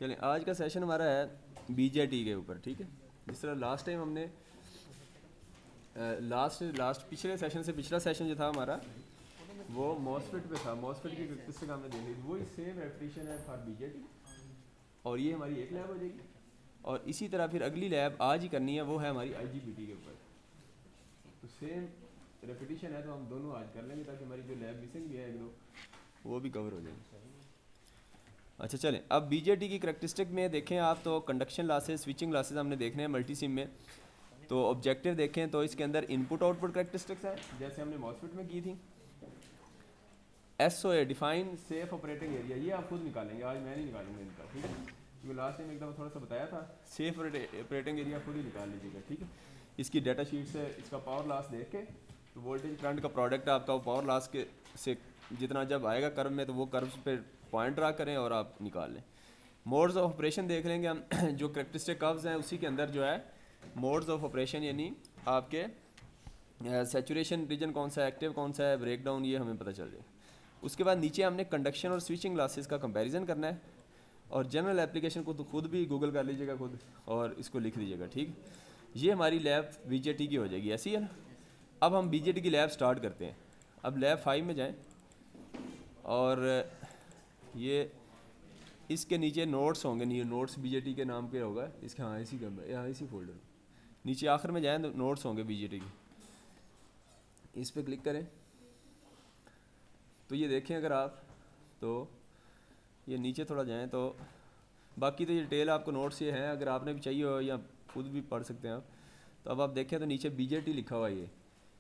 चलें, आज का सेशन हमारा है बीजेटी के ऊपर, ठीक है। जिस तरह लास्ट टाइम हमने पिछले सेशन से पिछला सेशन जो था हमारा वो मॉसफेट पे था। मॉसफेट की कैरेक्टरिस्टिक हमने देख ली, वही सेम रेपिटेशन है फॉर बीजेटी, और ये हमारी एक लैब हो जाएगी। और इसी तरह फिर अगली लैब आज ही करनी है, वो है हमारी आईजीबीटी के ऊपर। तो सेम रेपिटेशन है, तो हम दोनों आज कर लेंगे ताकि हमारी जो लैब मिसिंग भी है एक दो वो भी कवर हो जाएगी। अच्छा चलें, अब बीजेटी की करैक्टरिस्टिक में देखें आप, तो कंडक्शन लॉसेस, स्विचिंग लॉसेस हमने देखने हैं मल्टी सिम में। तो ऑब्जेक्टिव देखें तो इसके अंदर इनपुट आउटपुट करैक्टरिस्टिक्स है जैसे हमने मॉसफेट में की थी। SOA define safe operating area, ये आप खुद निकालेंगे, आज मैं नहीं निकालूंगा इनका, ठीक है, क्योंकि लास्ट टाइम एकदम थोड़ा सा बताया था। सेफ ऑपरेटिंग एरिया खुद ही निकाल लीजिएगा, ठीक है। इसकी डाटा शीट से इसका पावर लॉस देख के, तो वोल्टेज करंट का प्रोडक्ट आपका वो पावर लॉस के से जितना जब आएगा कर्व में, तो वो कर्व पे पॉइंट ड्रा करें और आप निकाल लें। मोड्स ऑफ ऑपरेशन देख लेंगे हम जो करेक्टरिस्टिक कर्व्स हैं उसी के अंदर जो है मोड्स ऑफ ऑपरेशन, यानी आपके सैचुरेशन रीजन कौन सा है, एक्टिव कौन सा है, ब्रेकडाउन, ये हमें पता चल जाए। उसके बाद नीचे हमने कंडक्शन और स्विचिंग लॉसेस का कंपैरिजन करना है, और जनरल एप्लीकेशन को तो खुद भी गूगल कर लीजिएगा खुद, और इसको लिख लीजिएगा, ठीक। ये हमारी लैब बीजेटी की हो जाएगी, ऐसी है ना। अब हम बीजेटी की लैब स्टार्ट करते हैं। अब लैब 5 में जाएं, और ये इसके नीचे नोट्स होंगे, नहीं नोट्स बीजेटी के नाम पे होगा इसके, हाँ इसी का, यहाँ इसी फोल्डर में नीचे आखिर में जाएं तो नोट्स होंगे बीजेटी के, इस पर क्लिक करें। तो ये देखें अगर आप, तो ये नीचे थोड़ा जाएं तो बाकी तो ये डिटेल आपको नोट्स ये हैं, अगर आपने भी चाहिए हो या खुद भी पढ़ सकते हैं आप। तो अब आप देखें तो नीचे बीजेटी लिखा हुआ है, ये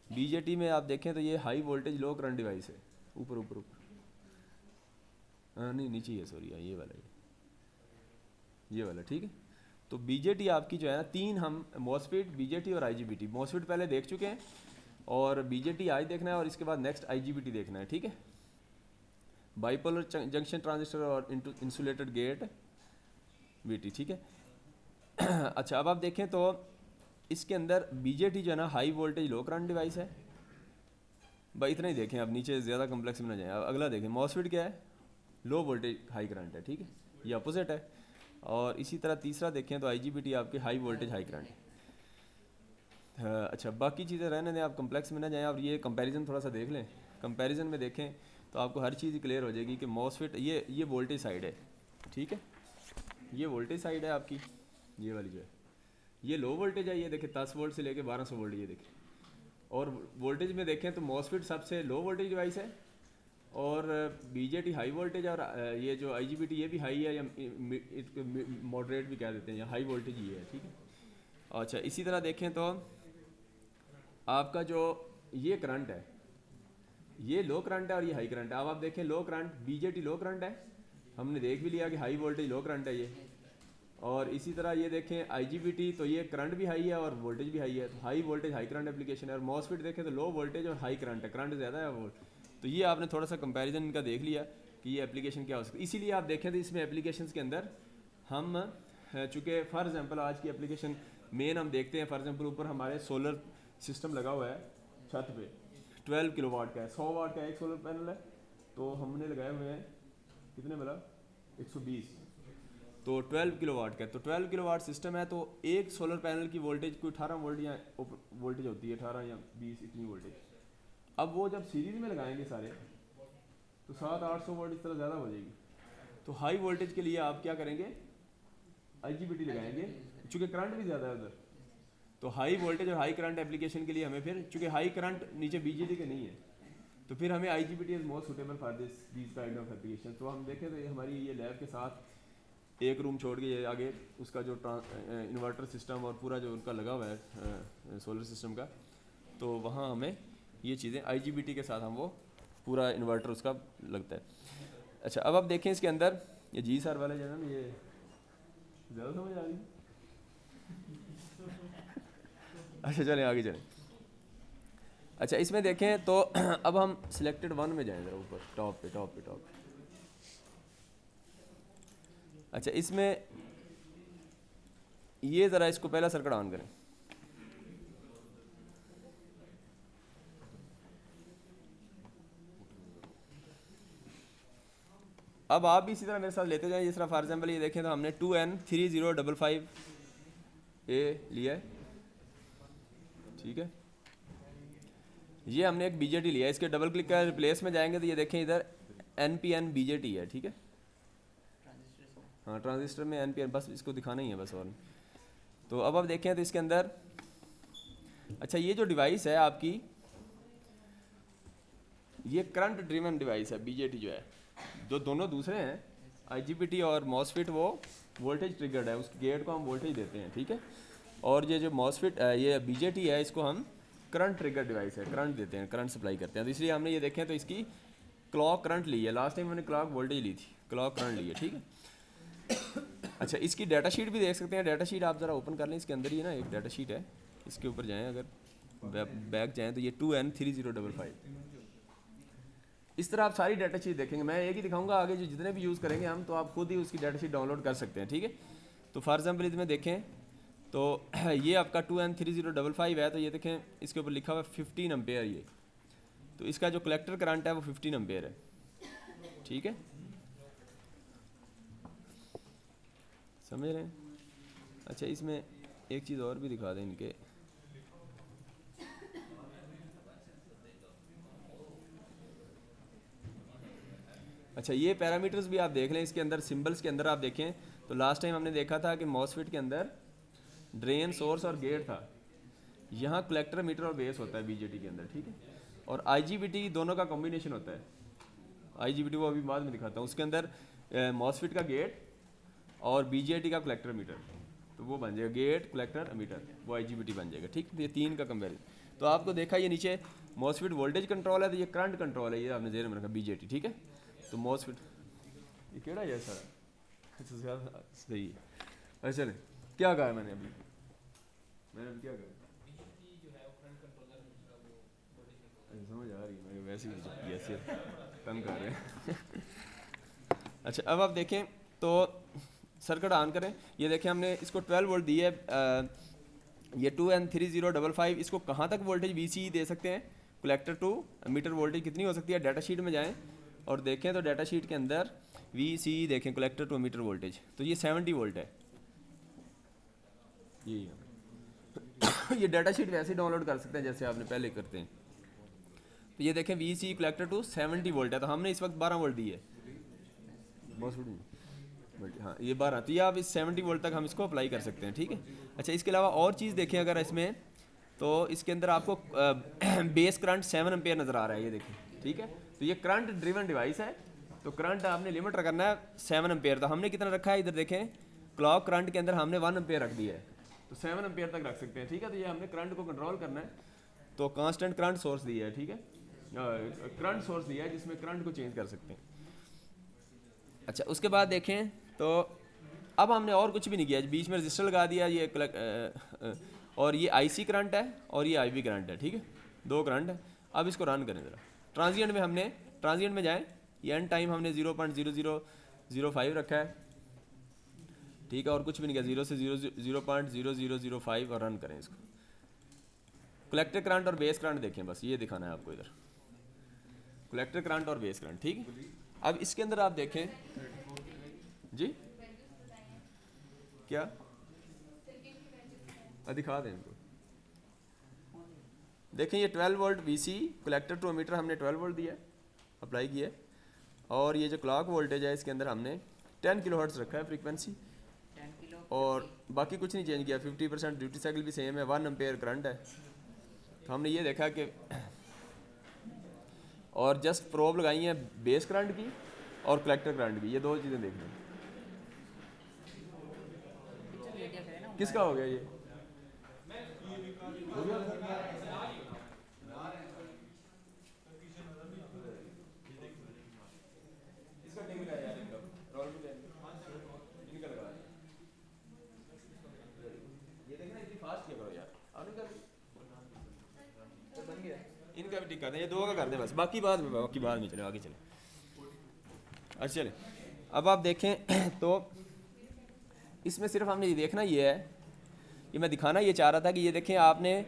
बीजेटी में आप देखें तो ये हाई वोल्टेज लो करंट डिवाइस है, ऊपर ऊपर ऊपर, हाँ नहीं नीचे ही है, सॉरी ये वाला, ये वाला, ठीक है। तो बीजेटी आपकी जो है ना, तीन हम मॉसफेट, बीजेटी और आईजीबीटी। मॉसफेट पहले देख चुके हैं, और बीजेटी आज देखना है, और इसके बाद नेक्स्ट आईजीबीटी देखना है, ठीक है। बाइपोलर जंक्शन ट्रांजिस्टर और इंसुलेटेड गेट बीटी, ठीक है। अच्छा अब आप देखें तो इसके अंदर बीजेटी जो है ना हाई वोल्टेज लो करंट डिवाइस है, भाई इतना ही देखें, अब नीचे ज़्यादा कम्प्लेक्स में ना जाए। अब अगला देखें, मॉसफेट क्या है, लो वोल्टेज हाई करंट है, ठीक है, ये अपोजिट है। और इसी तरह तीसरा देखें तो आईजीबीटी आपकी हाई वोल्टेज हाई करंट है। अच्छा बाकी चीज़ें रहने दें, आप कम्प्लेक्स में ना जाएं, और ये कंपैरिजन थोड़ा सा देख लें। कंपैरिजन में देखें तो आपको हर चीज़ क्लियर हो जाएगी कि मॉसफेट ये वोल्टेज साइड है, ठीक है, ये वोल्टेज साइड है आपकी, ये वाली जो है ये लो वोल्टेज है, ये देखें 10 वोल्ट से लेके 1200 वोल्ट, ये देखें। और वोल्टेज में देखें तो मॉसफेट सबसे लो वोल्टेज डिवाइस है, और बीजेटी हाई वोल्टेज, और ये जो आईजीबीटी ये भी हाई है, या मॉडरेट भी कह देते हैं, या हाई वोल्टेज ही है, ठीक है। अच्छा इसी तरह देखें तो आपका जो ये करंट है, ये लो करंट है और ये हाई करंट है। अब आप देखें लो करंट, बीजेटी लो करंट है, हमने देख भी लिया कि हाई वोल्टेज लो करंट है ये। और इसी तरह ये देखें आईजीबीटी, तो ये करंट भी हाई है और वोल्टेज भी हाई है, तो high voltage high current application है। और मॉसफेट देखें तो लो वोल्टेज और हाई करंट है, करंट ज़्यादा है वो। तो ये आपने थोड़ा सा कंपैरिजन इनका देख लिया कि ये एप्लीकेशन क्या हो सकती है। इसीलिए आप देखें तो इसमें एप्लीकेशंस के अंदर हम चूँकि फॉर एग्जांपल आज की एप्लीकेशन मेन हम देखते हैं, फॉर एग्जांपल ऊपर हमारे सोलर सिस्टम लगा हुआ है छत पे, 12 किलोवाट का है, 100 वाट का एक सोलर पैनल है, तो हमने लगाए हुए हैं कितने, मतलब 120, तो 12 किलोवाट का है। तो 12 किलोवाट सिस्टम है, तो एक सोलर पैनल की वोल्टेज कोई 18 वोल्ट या वोल्टेज होती है, 18 या 20 इतनी वोल्टेज। अब वो जब सीरीज में लगाएंगे सारे, तो 700-800 वोल्ट इस तरह ज़्यादा हो जाएगी। तो हाई वोल्टेज के लिए आप क्या करेंगे, आईजीबीटी लगाएंगे, चूँकि करंट भी ज़्यादा है उधर। तो हाई वोल्टेज और हाई करंट एप्लीकेशन के लिए हमें फिर, चूँकि हाई करंट नीचे बीजेटी के नहीं है, तो फिर हमें IGBT is most suitable for this kind of application. तो हम देखें तो ये हमारी ये लैब के साथ एक रूम छोड़ के ये आगे उसका जो इन्वर्टर सिस्टम और पूरा जो उनका लगा हुआ है सोलर सिस्टम का, तो वहाँ हमें ये चीज़ें आईजीबीटी के साथ हम वो पूरा इन्वर्टर उसका लगता है। अच्छा अब आप देखें इसके अंदर ये जी सर वाले जो है ना, ये ज़्यादा समझ आ रही है। अच्छा चलें आगे चलें। अच्छा इसमें देखें तो अब हम सिलेक्टेड वन में जाएं, ज़रा ऊपर टॉप पे। अच्छा इसमें ये ज़रा इसको पहला सर्किट ऑन करें। अब आप भी इसी तरह मेरे साथ लेते जाएं। जिस तरह फॉर एग्जाम्पल ये देखें तो हमने 2N3055 ए लिया है, ठीक है। ये हमने एक BJT लिया है, इसके डबल क्लिक कर रिप्लेस में जाएंगे तो ये देखें इधर NPN BJT है, ठीक है। हाँ ट्रांजिस्टर में NPN, बस इसको दिखाना ही है बस। और तो अब देखें तो इसके अंदर, अच्छा ये जो डिवाइस है आपकी, ये करंट ड्रिवन डिवाइस है BJT जो है। जो दोनों दूसरे हैं IGBT और MOSFET वो वोल्टेज ट्रिगर्ड है, उसके गेट को हम वोल्टेज देते हैं, ठीक है। और ये जो MOSFET ये BJT है इसको हम करंट ट्रिगर डिवाइस है, करंट देते हैं, करंट सप्लाई करते हैं। तो इसलिए हमने ये देखें तो इसकी क्लॉक करंट ली है, लास्ट टाइम मैंने क्लॉक वोल्टेज ली थी, क्लॉक करंट ली है, ठीक है। अच्छा इसकी डाटा शीट भी देख सकते हैं। डाटा शीट आप ज़रा ओपन कर लें, इसके अंदर ही ना एक डाटा शीट है, इसके ऊपर जाएँ, अगर बैक जाएँ तो ये 2N3055 इस तरह आप सारी डाटा शीट देखेंगे। मैं एक ही दिखाऊंगा, आगे जो जितने भी यूज़ करेंगे हम तो आप खुद ही उसकी डाटा शीट डाउनलोड कर सकते हैं, ठीक है। तो फॉर एग्जाम्पल इसमें देखें तो ये आपका 2N3055 है, तो ये देखें इसके ऊपर लिखा हुआ है 15 एम्पेयर ये, तो इसका जो कलेक्टर करंट है वो 15 एम्पेयर है, ठीक है, समझ रहे हैं। अच्छा इसमें एक चीज़ और भी दिखा दें इनके, अच्छा ये पैरामीटर्स भी आप देख लें। इसके अंदर सिंबल्स के अंदर आप देखें तो लास्ट टाइम हमने देखा था कि मॉसफेट के अंदर ड्रेन, सोर्स और गेट था, यहाँ कलेक्टर, मीटर और बेस होता है BJT के अंदर, ठीक है। और IGBT दोनों का कॉम्बिनेशन होता है। IGBT वो अभी बाद में दिखाता हूँ। उसके अंदर मॉसफेट का गेट और BJT का कलेक्टर मीटर, तो वो बन जाएगा गेट कलेक्टर मीटर, वो IGBT बन जाएगा, ठीक। ये तीन का कंपेरिजन। तो आपको देखा ये नीचे मॉसफेट वोल्टेज कंट्रोल है, तो ये करंट कंट्रोल है, ये आपने जेर में रखा BJT, ठीक है। तो मॉसफेट ये केड़ा है सारा, अच्छा सही है। अच्छा चले क्या कहा मैंने अभी क्या कहा, समझ आ रही है, मैं वैसे ही ऐसे तंग कर रहे हैं। अच्छा अब आप देखें तो सर्किट ऑन करें, ये देखें हमने इसको 12 वोल्ट दी है, ये 2N3055, इसको कहाँ तक वोल्टेज VCE दे सकते हैं, कलेक्टर टू मीटर वोल्टेज कितनी हो सकती है। डाटा शीट में जाएं और देखें तो डाटा शीट के अंदर VCE देखें, कलेक्टर टू मीटर वोल्टेज, तो ये 70 वोल्ट है। ये डाटा शीट वैसे डाउनलोड कर सकते हैं जैसे आपने पहले करते हैं। तो ये देखें VCE कलेक्टर टू 70 वोल्ट है, तो हमने इस वक्त 12 वोल्ट दी है, हाँ ये 12, तो ये आप इस 70 वोल्ट तक हम इसको अप्लाई कर सकते हैं, ठीक है। अच्छा इसके अलावा और चीज़ देखें अगर इसमें, तो इसके अंदर आपको बेस करंट 7 एम्पेयर नज़र आ रहा है, ये देखें, ठीक है। तो ये करंट ड्रिवन डिवाइस है, तो करंट आपने लिमिट रखना है 7 एम्पेयर। तो हमने कितना रखा है, इधर देखें क्लॉक करंट के अंदर हमने 1 एम्पेयर रख दिया है, तो 7 एम्पेयर तक रख सकते हैं, ठीक है। तो ये हमने करंट को कंट्रोल करना है, तो कांस्टेंट करंट सोर्स दिया है, ठीक है, करंट सोर्स दिया है जिसमें करंट को चेंज कर सकते हैं। अच्छा उसके बाद देखें तो अब हमने और कुछ भी नहीं किया, बीच में रजिस्टर लगा दिया, ये और ये IC करंट है और ये IB करंट है, ठीक है, 2 करंट है। अब इसको रन करें ज़रा। ट्रांजिएंट में हमने, ट्रांजिएंट में जाएं, ये एंड टाइम हमने 0.0005 रखा है, ठीक है, और कुछ भी नहीं किया, 0 से 0.0005 और रन करें इसको। कलेक्टर करंट और बेस करंट देखें, बस ये दिखाना है आपको इधर, कलेक्टर करंट और बेस करंट, ठीक है। अब इसके अंदर आप देखें जी, क्या दिखा दें इनको, देखें ये 12 volt VCE collector to emitter हमने 12 वोल्ट दिया है, अप्लाई किया है। और ये जो क्लॉक वोल्टेज है इसके अंदर हमने 10 किलोहर्ट्ज़ रखा है फ्रीक्वेंसी, और बाकी कुछ नहीं चेंज किया। 50% ड्यूटी साइकिल भी सेम है, 1 एम्पेयर करंट है। तो हमने ये देखा कि और जस्ट प्रोब लगाई है बेस करंट की और कलेक्टर करंट की, ये 2 चीज़ें देख लें। किसका हो गया ये, इनका भी टिक कर दें, ये 2 का कर दें बस, बाकी बाद में चले, आगे चले। अच्छा चले अब आप देखें तो इसमें सिर्फ हमने ये देखना ये है, ये मैं दिखाना ये चाह रहा था कि ये देखें आपने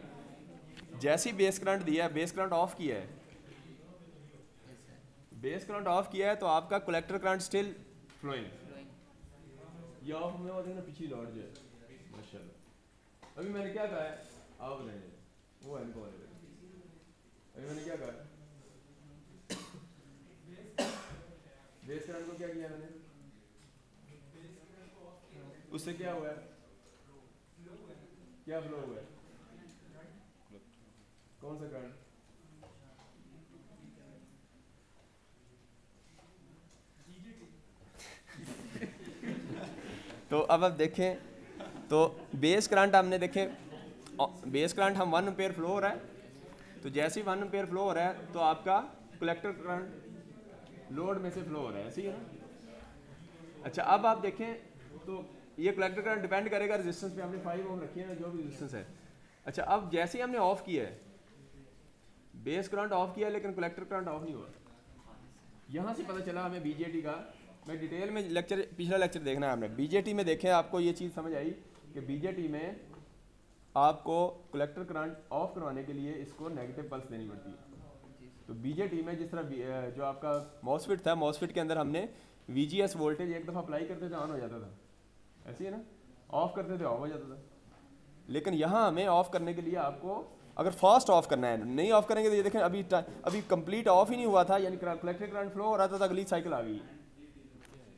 जैसे ही बेस करंट दिया है, बेस करंट ऑफ किया है, बेस करंट ऑफ किया है तो आपका कलेक्टर करंट स्टिल फ्लोइंग, ये ऑफ में होता है ना पिछली लॉट जो है माशाल्लाह। अभी मैंने क्या कहा है आप बताइए, वो है इनको अभी मैंने क्या कहा बेस करंट को क्या किया मैंने, उससे क्या हुआ है, क्या फ्लो हुआ है, कौन सा करंट, तो अब आप देखें तो बेस करंट हमने देखें, बेस करंट हम 1 एम्पेयर फ्लो हो रहा है, तो जैसे ही 1 एम्पेयर फ्लो हो रहा है तो आपका कलेक्टर करंट लोड में से फ्लो हो रहा है, ऐसे ही है ना। अच्छा अब आप देखें तो ये कलेक्टर करंट डिपेंड करेगा रेजिस्टेंस पे, हमने 5 ओम रखी है ना जो भी रेजिस्टेंस है। अच्छा अब जैसे ही हमने ऑफ किया है, बेस करंट ऑफ किया है लेकिन कलेक्टर करंट ऑफ नहीं हुआ, यहाँ से पता चला हमें बीजेटी का, मैं डिटेल में लेक्चर पिछला लेक्चर देखना है हमने, बीजेटी में देखें आपको ये चीज़ समझ आई कि बीजेटी में आपको कलेक्टर करंट ऑफ करवाने के लिए इसको नेगेटिव पल्स देनी पड़ती है। तो बीजेटी में जिस तरह जो आपका मॉसफिट था, मॉसफिट के अंदर हमने वीजीएस वोल्टेज एक दफ़ा अप्लाई करते थे ऑन हो जाता था, ऐसे ही है ना, ऑफ करते थे ऑफ हो जाता था। लेकिन यहाँ हमें ऑफ करने के लिए आपको अगर फास्ट ऑफ करना है, नहीं ऑफ करेंगे तो ये देखें अभी कंप्लीट ऑफ ही नहीं हुआ था, यानी कलेक्टर करंट फ्लो हो रहा था तो अगली साइकिल आ गई,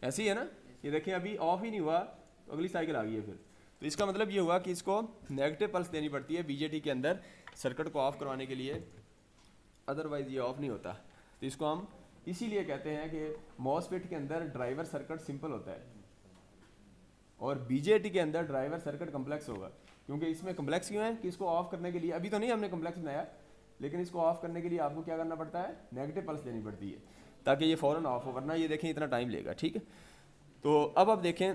ऐसे ही है ना, ये देखें अभी ऑफ ही नहीं हुआ तो अगली साइकिल आ गई है फिर। तो इसका मतलब ये हुआ कि इसको नेगेटिव पल्स देनी पड़ती है बीजेटी के अंदर सर्किट को ऑफ करवाने के लिए, अदरवाइज ये ऑफ नहीं होता। तो इसको हम इसीलिए कहते हैं कि मॉसफेट के अंदर ड्राइवर सर्किट सिंपल होता है और बीजेटी के अंदर ड्राइवर सर्किट कम्प्लेक्स होगा, क्योंकि इसमें कम्प्लेक्स क्यों है कि इसको ऑफ करने के लिए, अभी तो नहीं हमने कम्प्लेक्स बनाया, लेकिन इसको ऑफ करने के लिए आपको क्या करना पड़ता है, नेगेटिव पल्स देनी पड़ती है ताकि ये फ़ौरन ऑफ हो, वरना ये देखें इतना टाइम लेगा, ठीक है। तो अब आप देखें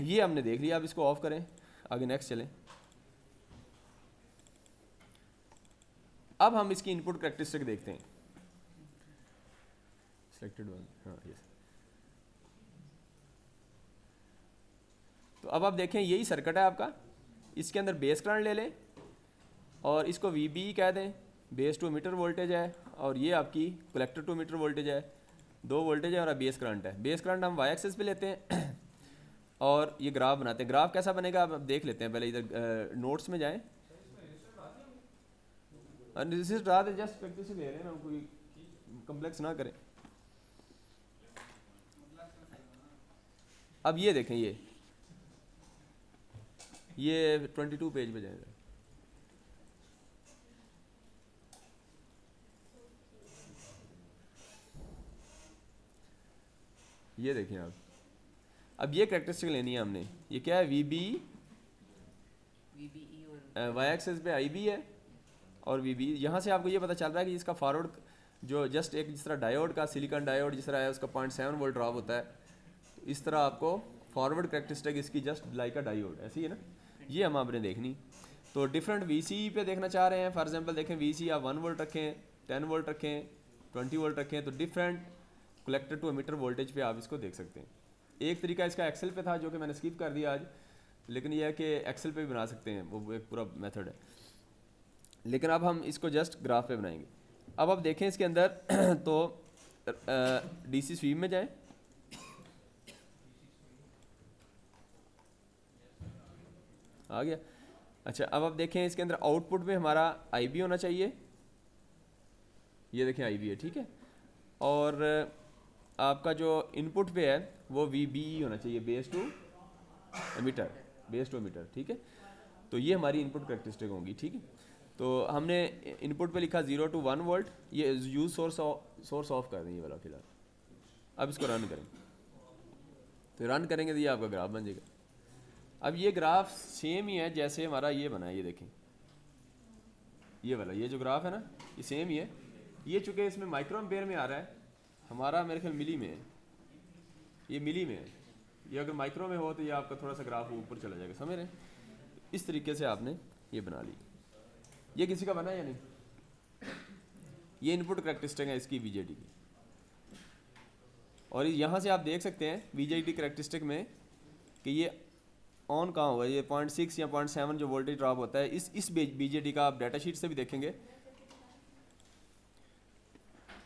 ये हमने देख लिया, अब इसको ऑफ करें, आगे नेक्स्ट चलें। अब हम इसकी इनपुट कैरेक्टरिस्टिक देखते हैं, सिलेक्टेड वन, हाँ यस। तो अब आप देखें यही सर्किट है आपका, इसके अंदर बेस करंट ले लें और इसको VB कह दें, बेस टू मीटर वोल्टेज है, और ये आपकी कलेक्टर टू मीटर वोल्टेज है, 2 वोल्टेज है और बेस करंट है। बेस करंट हम वाई एक्सिस पे लेते हैं और ये ग्राफ बनाते हैं। ग्राफ कैसा बनेगा आप देख लेते हैं, पहले इधर नोट्स में जाएं, जस्ट प्रैक्टिस ले रहे हैं ना, कोई कम्प्लेक्स ना करें। अब ये देखें, ये 22 पेज पे जाएगा, ये देखें आप। अब ये कैरेक्टरिस्टिक लेनी है हमने, ये क्या है, VB वाई एक्सिस पे IB है और VB, यहाँ से आपको ये पता चल रहा है कि इसका फॉरवर्ड जो जस्ट एक जिस तरह डायोड का, सिलिकॉन डायोड जिस तरह है उसका 0.7 वोल्ट ड्रॉप होता है, तो इस तरह आपको फॉरवर्ड कैरेक्टरिस्टिक इसकी जस्ट लाइक अ डायोड, ऐसी है ना, ये हम आपने देखनी। तो डिफरेंट VC पे देखना चाह रहे हैं, फॉर एग्जांपल देखें VC आप 1 वोल्ट रखें, 10 वोल्ट रखें, 20 वोल्ट रखें, तो different collector to emitter voltage पे आप इसको देख सकते हैं। एक तरीका इसका एक्सेल पे था जो कि मैंने स्किप कर दिया आज, लेकिन यह है कि एक्सेल पे भी बना सकते हैं, वो एक पूरा मेथड है, लेकिन अब हम इसको जस्ट ग्राफ पे बनाएंगे। अब आप देखें इसके अंदर तो DC स्वीप में जाएं, आ गया। अच्छा अब आप देखें इसके अंदर आउटपुट में हमारा IB होना चाहिए, ये देखें IB है, ठीक है, और आपका जो इनपुट पे है वो VBE होना चाहिए, बेस टू एमिटर, ठीक है। तो ये हमारी इनपुट कैरेक्टरिस्टिक होंगी, ठीक है। तो हमने इनपुट पे लिखा 0 to 1 वोल्ट, ये यूज सोर्स ऑफ कर दें ये वाला फिलहाल। अब इसको रन करें, तो रन करेंगे तो ये आपका ग्राफ बन जाएगा। अब ये ग्राफ सेम ही है जैसे हमारा ये बना है, ये देखें ये वाला, ये जो ग्राफ है ना ये सेम ही है। ये चूँकि इसमें माइक्रो एम्पेयर में आ रहा है, हमारा मेरे ख्याल मिली में है, ये मिली में है, ये अगर माइक्रो में हो तो ये आपका थोड़ा सा ग्राफ ऊपर चला जाएगा, समझ रहे हैं। इस तरीके से आपने ये बना ली। ये किसी का बना या नहीं, ये इनपुट कैरेक्टरिस्टिक है इसकी बीजेटी की, और यहाँ से आप देख सकते हैं बीजेटी कैरेक्टरिस्टिक में कि ये ऑन कहाँ हुआ, ये 0.6 या 0.7 जो वोल्टेज ड्रॉप होता है इस बीजेटी का आप डाटा शीट से भी देखेंगे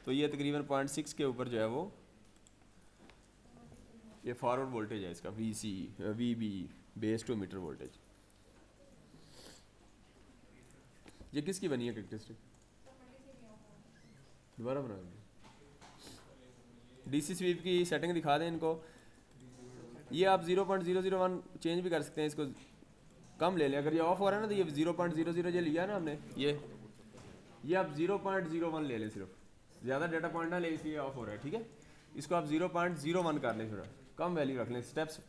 तो ये तकरीबन 0.6 के ऊपर जो है वो ये फॉरवर्ड वोल्टेज है इसका, VB base to emitter voltage. ये किसकी बनी है कैरेक्टरिस्टिक? दोबारा बना देंगे। DC स्वीप की सेटिंग दिखा दें इनको। ये आप 0.001 चेंज भी कर सकते हैं, इसको कम ले लें। अगर ये ऑफ हो रहा है ना तो ये 0.00 जो लिया ना हमने, ये आप 0.01 ले लें, सिर्फ ज़्यादा डाटा पॉइंट ना ले, इसलिए ऑफ हो रहा है। ठीक है, इसको आप 0.01 कर लें, फिर कम वैल्यू रख लें, स्टेप्स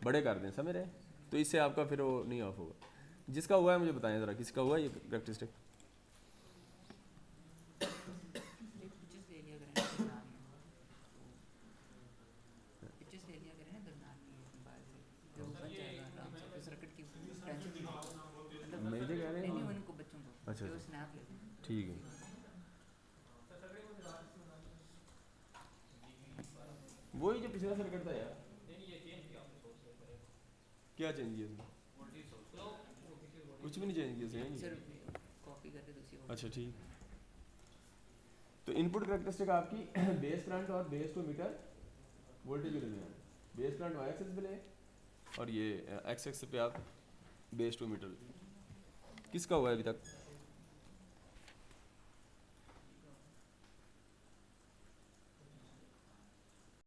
बड़े कर दें, समझ रहे? तो इससे आपका फिर वो नहीं ऑफ होगा। जिसका हुआ है मुझे बताएं ज़रा, किसका हुआ है ये कैरेक्टरिस्टिक? मुझे कह रहे हैं उनको बच्चों को। अच्छा ठीक है। वही जो पिछला सर्किट था यार, क्या चेंज किया इसमें? कुछ भी नहीं चेंज किया, सेम कॉपी करके दूसरी। अच्छा ठीक। तो इनपुट कैरेक्टरिस्टिक आपकी बेस करंट और बेस टू मीटर वोल्टेज के दरमियान, बेस करंट वाई एक्सिस पे ले और ये एक्स एक्सिस पे आप बेस टू मीटर। किसका हुआ है अभी तक?